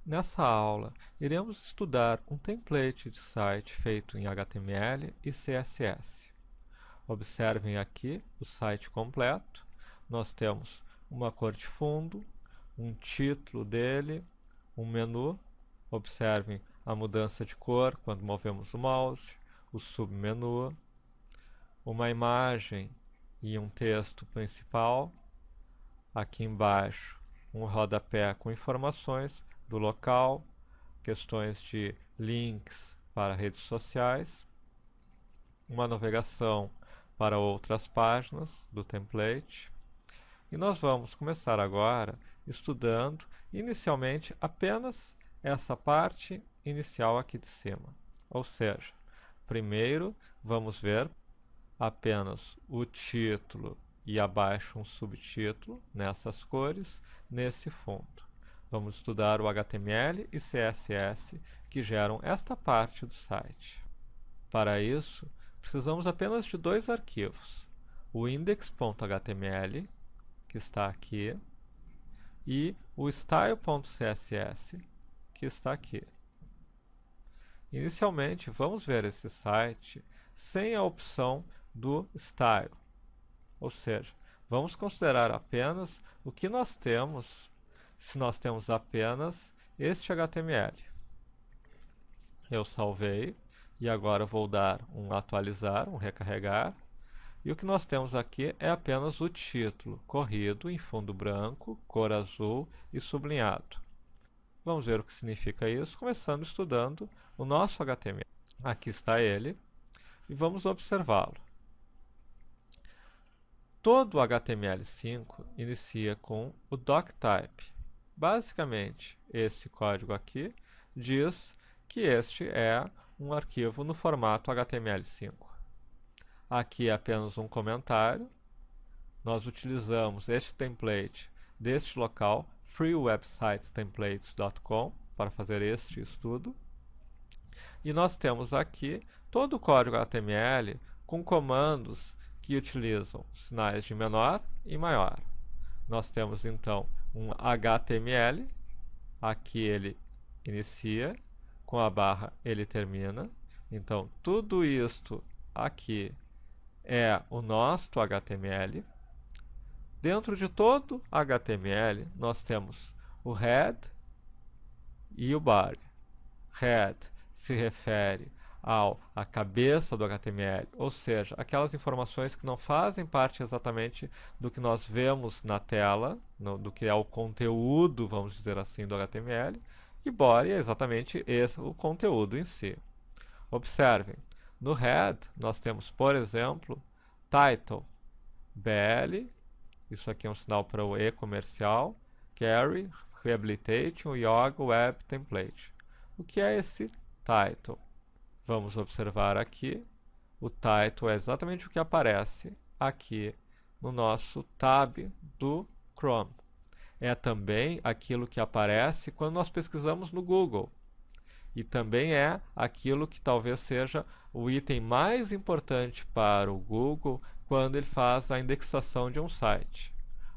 Nessa aula, iremos estudar um template de site feito em HTML e CSS. Observem aqui o site completo. Nós temos uma cor de fundo, um título dele, um menu. Observem a mudança de cor quando movemos o mouse, o submenu, uma imagem e um texto principal. Aqui embaixo, um rodapé com informações do local, questões de links para redes sociais, uma navegação para outras páginas do template. E nós vamos começar agora estudando inicialmente apenas essa parte inicial aqui de cima. Ou seja, primeiro vamos ver apenas o título e abaixo um subtítulo nessas cores, nesse fundo. Vamos estudar o HTML e CSS que geram esta parte do site. Para isso, precisamos apenas de dois arquivos: o index.html, que está aqui, e o style.css, que está aqui. Inicialmente, vamos ver esse site sem a opção do style, ou seja, vamos considerar apenas o que nós temos se nós temos apenas este HTML. Eu salvei e agora vou dar um atualizar, um recarregar. E o que nós temos aqui é apenas o título, corrido em fundo branco, cor azul e sublinhado. Vamos ver o que significa isso, começando estudando o nosso HTML. Aqui está ele e vamos observá-lo. Todo o HTML5 inicia com o doctype. Basicamente, esse código aqui diz que este é um arquivo no formato HTML5. Aqui é apenas um comentário. Nós utilizamos este template deste local, freewebsitestemplates.com, para fazer este estudo. E nós temos aqui todo o código HTML com comandos que utilizam sinais de menor e maior. Nós temos então um HTML, aqui ele inicia, com a barra ele termina. Então tudo isto aqui é o nosso HTML. Dentro de todo HTML nós temos o head e o body. Head se refere à cabeça do HTML, ou seja, aquelas informações que não fazem parte exatamente do que nós vemos na tela, do que é o conteúdo, vamos dizer assim, do HTML, e body é exatamente o conteúdo em si. Observem, no head nós temos, por exemplo, title, BL, isso aqui é um sinal para o E comercial, carry, rehabilitation, yoga, web, template. O que é esse title? Vamos observar aqui, o title é exatamente o que aparece aqui no nosso tab do Chrome. É também aquilo que aparece quando nós pesquisamos no Google. E também é aquilo que talvez seja o item mais importante para o Google quando ele faz a indexação de um site.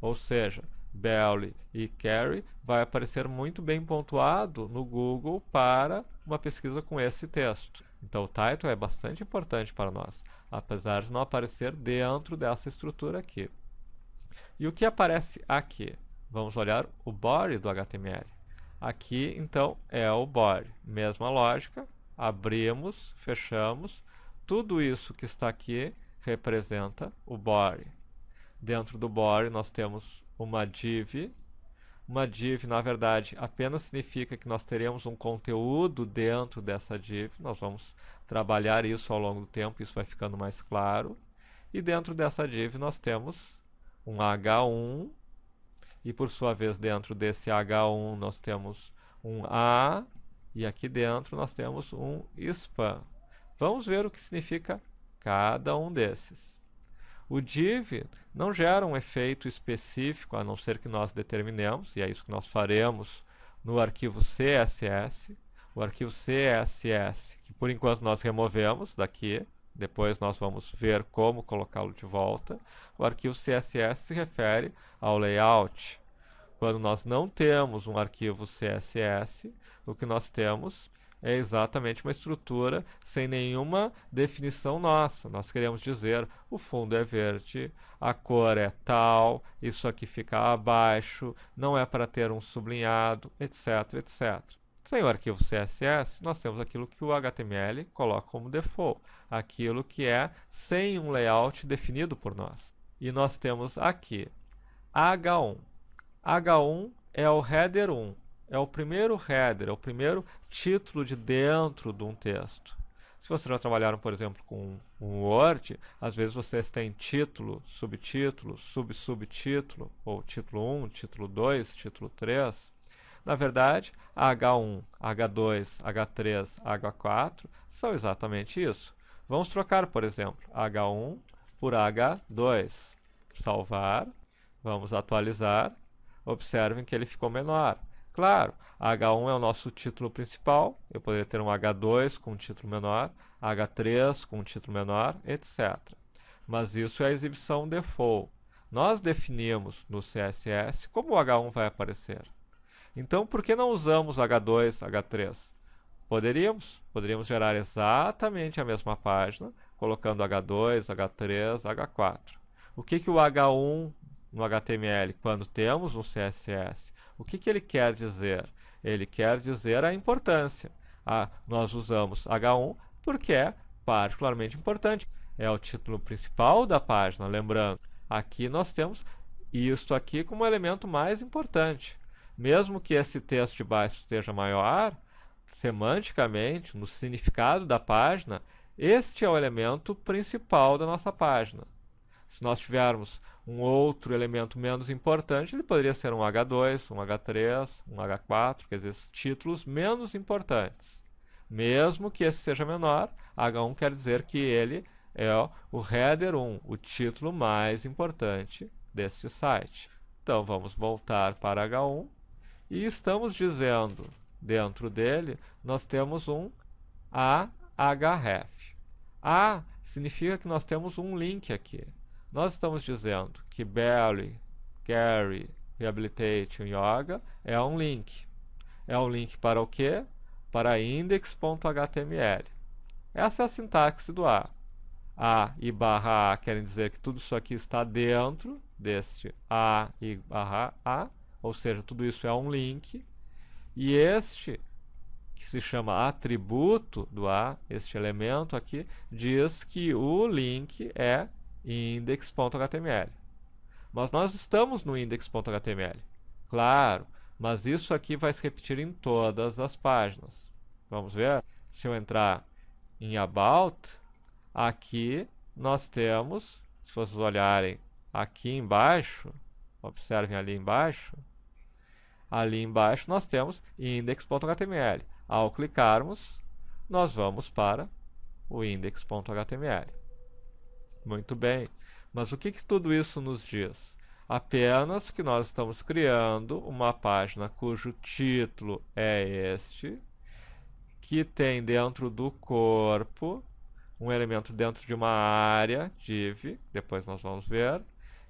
Ou seja, Belly e Carry vai aparecer muito bem pontuado no Google para uma pesquisa com esse texto. Então o title é bastante importante para nós, apesar de não aparecer dentro dessa estrutura aqui. E o que aparece aqui? Vamos olhar o body do HTML. Aqui, então, é o body. Mesma lógica, abrimos, fechamos. Tudo isso que está aqui representa o body. Dentro do body nós temos uma div. Uma div, na verdade, apenas significa que nós teremos um conteúdo dentro dessa div. Nós vamos trabalhar isso ao longo do tempo, isso vai ficando mais claro. E dentro dessa div nós temos um H1. E por sua vez, dentro desse H1 nós temos um A, e aqui dentro nós temos um span. Vamos ver o que significa cada um desses. O div não gera um efeito específico, a não ser que nós determinemos, e é isso que nós faremos no arquivo CSS. O arquivo CSS, que por enquanto nós removemos daqui, depois nós vamos ver como colocá-lo de volta. O arquivo CSS se refere ao layout. Quando nós não temos um arquivo CSS, o que nós temos é exatamente uma estrutura sem nenhuma definição nossa. Nós queremos dizer, o fundo é verde, a cor é tal, isso aqui fica abaixo, não é para ter um sublinhado, etc, etc. Sem o arquivo CSS, nós temos aquilo que o HTML coloca como default, aquilo que é sem um layout definido por nós. E nós temos aqui H1. H1 é o header 1. É o primeiro header, é o primeiro título de dentro de um texto. Se vocês já trabalharam, por exemplo, com um Word, às vezes vocês têm título, subtítulo, subtítulo, ou título 1, título 2, título 3. Na verdade, H1, H2, H3, H4 são exatamente isso. Vamos trocar, por exemplo, H1 por H2. Salvar, vamos atualizar. Observem que ele ficou menor. Claro, H1 é o nosso título principal, eu poderia ter um H2 com um título menor, H3 com um título menor, etc. Mas isso é a exibição default. Nós definimos no CSS como o H1 vai aparecer. Então, por que não usamos H2, H3? Poderíamos gerar exatamente a mesma página, colocando H2, H3, H4. O que o H1 no HTML, quando temos um CSS, o que ele quer dizer? Ele quer dizer a importância. Nós usamos H1 porque é particularmente importante. É o título principal da página, lembrando. Aqui nós temos isto aqui como elemento mais importante. Mesmo que esse texto de baixo esteja maior, semanticamente, no significado da página, este é o elemento principal da nossa página. Se nós tivermos um outro elemento menos importante, ele poderia ser um H2, um H3, um H4, quer dizer, títulos menos importantes. Mesmo que esse seja menor, H1 quer dizer que ele é o header 1, o título mais importante deste site. Então, vamos voltar para H1 e estamos dizendo, dentro dele, nós temos um ahref. A significa que nós temos um link aqui. Nós estamos dizendo que Belly, Gary, Rehabilitation Yoga é um link. É um link para o quê? Para index.html. Essa é a sintaxe do A. A e barra A querem dizer que tudo isso aqui está dentro deste A e barra A, ou seja, tudo isso é um link. E este, que se chama atributo do A, este elemento aqui, diz que o link é index.html. Mas nós estamos no index.html. Claro, mas isso aqui vai se repetir em todas as páginas. Vamos ver? Se eu entrar em About, aqui nós temos, se vocês olharem aqui embaixo, observem ali embaixo nós temos index.html. Ao clicarmos, nós vamos para o index.html. Muito bem, mas o que tudo isso nos diz? Apenas que nós estamos criando uma página cujo título é este, que tem dentro do corpo um elemento dentro de uma área, div, depois nós vamos ver,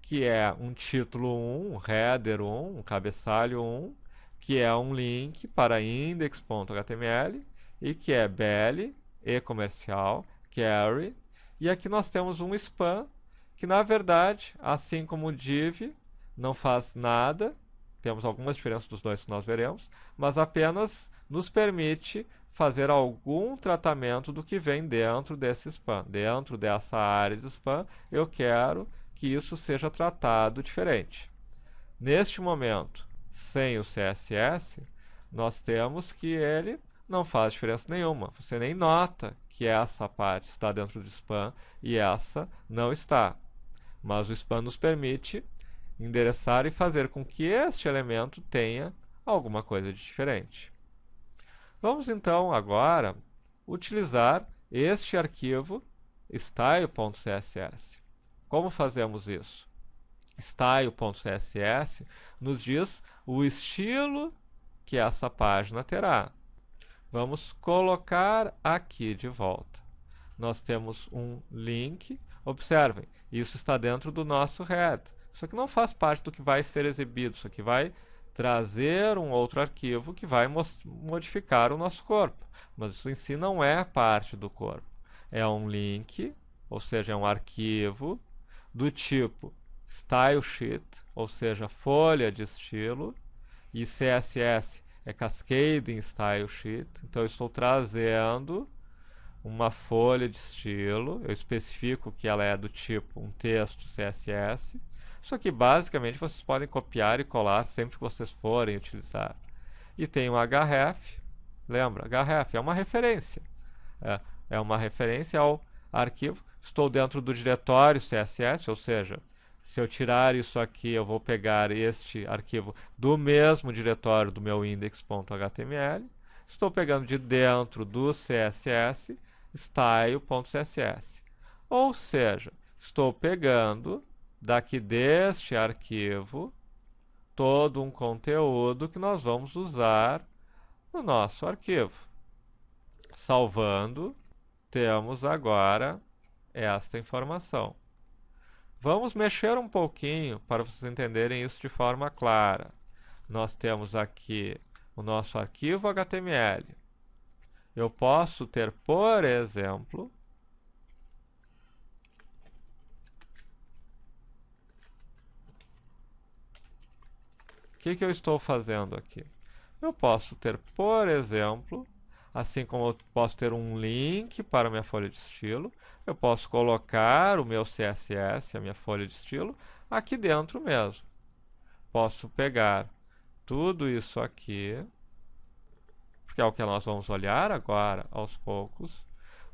que é um título 1, um header 1, um cabeçalho 1, que é um link para index.html e que é belly, e comercial, carry. E aqui nós temos um span, que na verdade, assim como o div, não faz nada, temos algumas diferenças dos dois que nós veremos, mas apenas nos permite fazer algum tratamento do que vem dentro desse span. Dentro dessa área de span, eu quero que isso seja tratado diferente. Neste momento, sem o CSS, nós temos que ele não faz diferença nenhuma. Você nem nota que essa parte está dentro do span e essa não está. Mas o span nos permite endereçar e fazer com que este elemento tenha alguma coisa de diferente. Vamos então agora utilizar este arquivo style.css. Como fazemos isso? Style.css nos diz o estilo que essa página terá. Vamos colocar aqui de volta. Nós temos um link. Observem, isso está dentro do nosso head. Isso aqui não faz parte do que vai ser exibido. Isso aqui vai trazer um outro arquivo que vai modificar o nosso corpo. Mas isso em si não é parte do corpo. É um link, ou seja, é um arquivo do tipo stylesheet, ou seja, folha de estilo, e CSS é cascading stylesheet. Então eu estou trazendo uma folha de estilo, eu especifico que ela é do tipo um texto CSS. Isso aqui basicamente vocês podem copiar e colar sempre que vocês forem utilizar. E tem um href, lembra? Href é uma referência. É uma referência ao arquivo. Estou dentro do diretório CSS, ou seja, se eu tirar isso aqui, eu vou pegar este arquivo do mesmo diretório do meu index.html. Estou pegando de dentro do CSS style.css. Ou seja, estou pegando daqui deste arquivo todo um conteúdo que nós vamos usar no nosso arquivo. Salvando, temos agora esta informação. Vamos mexer um pouquinho para vocês entenderem isso de forma clara. Nós temos aqui o nosso arquivo HTML. Eu posso ter, por exemplo, o que eu estou fazendo aqui? Eu posso ter, por exemplo, assim como eu posso ter um link para a minha folha de estilo, eu posso colocar o meu CSS, a minha folha de estilo, aqui dentro mesmo. Posso pegar tudo isso aqui, porque é o que nós vamos olhar agora, aos poucos,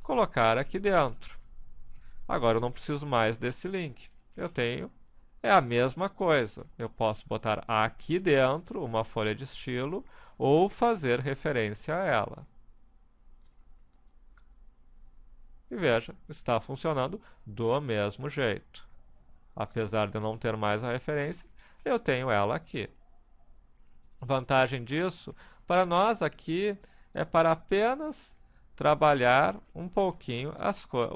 colocar aqui dentro. Agora eu não preciso mais desse link. Eu tenho, é a mesma coisa. Eu posso botar aqui dentro uma folha de estilo ou fazer referência a ela. E veja, está funcionando do mesmo jeito. Apesar de eu não ter mais a referência, eu tenho ela aqui. A vantagem disso, para nós aqui, é para apenas trabalhar um pouquinho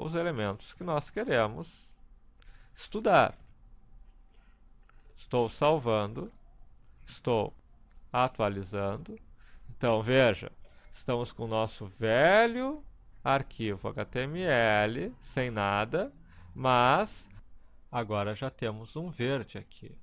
os elementos que nós queremos estudar. Estou salvando, estou atualizando. Então, veja, estamos com o nosso velho arquivo HTML, sem nada, mas agora já temos um verde aqui.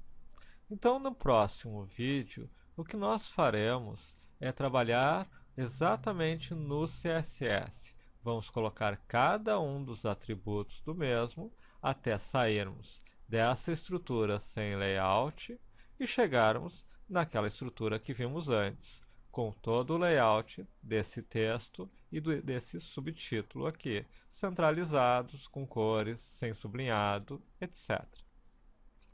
Então, no próximo vídeo, o que nós faremos é trabalhar exatamente no CSS. Vamos colocar cada um dos atributos do mesmo até sairmos dessa estrutura sem layout e chegarmos naquela estrutura que vimos antes, com todo o layout desse texto e desse subtítulo aqui, centralizados, com cores, sem sublinhado, etc.